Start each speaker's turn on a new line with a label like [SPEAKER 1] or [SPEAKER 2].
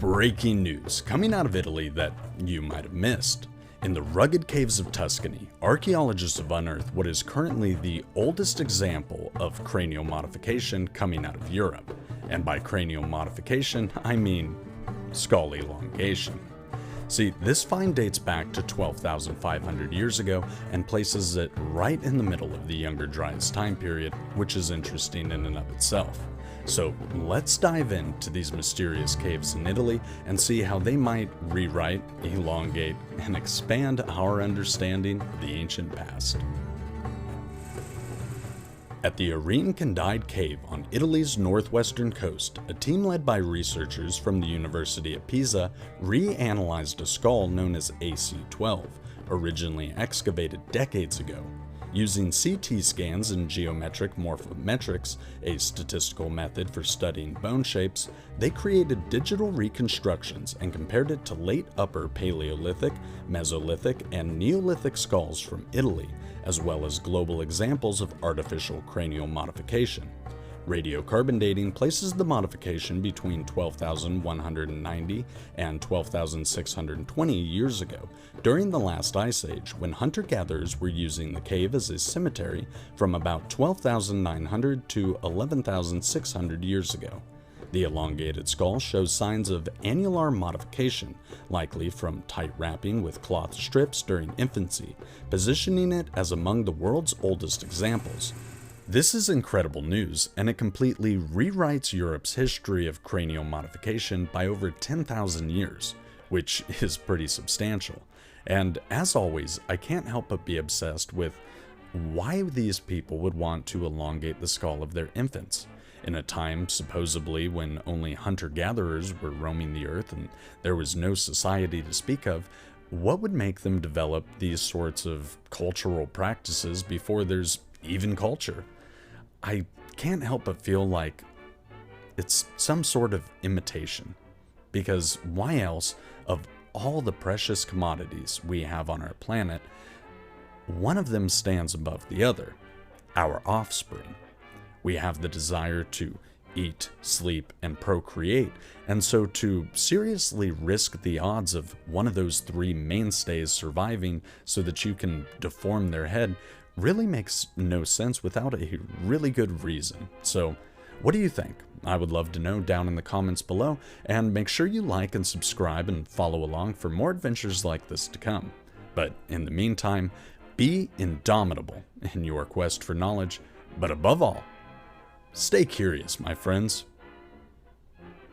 [SPEAKER 1] Breaking news coming out of Italy that you might have missed. In the rugged caves of Tuscany, archaeologists have unearthed what is currently the oldest example of cranial modification coming out of Europe. And by cranial modification, I mean skull elongation. See, this find dates back to 12,500 years ago and places it right in the middle of the Younger Dryas time period, which is interesting in and of itself. So let's dive into these mysterious caves in Italy and see how they might rewrite, elongate, and expand our understanding of the ancient past. At the Arene Candide Cave on Italy's northwestern coast, a team led by researchers from the University of Pisa reanalyzed a skull known as AC-12, originally excavated decades ago. Using CT scans and geometric morphometrics, a statistical method for studying bone shapes, they created digital reconstructions and compared it to late Upper Paleolithic, Mesolithic, and Neolithic skulls from Italy, as well as global examples of artificial cranial modification. Radiocarbon dating places the modification between 12,190 and 12,620 years ago, during the last ice age, when hunter-gatherers were using the cave as a cemetery from about 12,900 to 11,600 years ago. The elongated skull shows signs of annular modification, likely from tight wrapping with cloth strips during infancy, positioning it as among the world's oldest examples. This is incredible news, and it completely rewrites Europe's history of cranial modification by over 10,000 years, which is pretty substantial. And as always, I can't help but be obsessed with why these people would want to elongate the skull of their infants. In a time, supposedly, when only hunter-gatherers were roaming the earth and there was no society to speak of, what would make them develop these sorts of cultural practices before there's even culture? I can't help but feel like it's some sort of imitation, because why else, of all the precious commodities we have on our planet, one of them stands above the other: our offspring. We have the desire to eat, sleep, and procreate, and so to seriously risk the odds of one of those three mainstays surviving so that you can deform their head really makes no sense without a really good reason. So what do you think? I would love to know down in the comments below, and make sure you like and subscribe and follow along for more adventures like this to come. But in the meantime, be indomitable in your quest for knowledge, but above all, stay curious, my friends.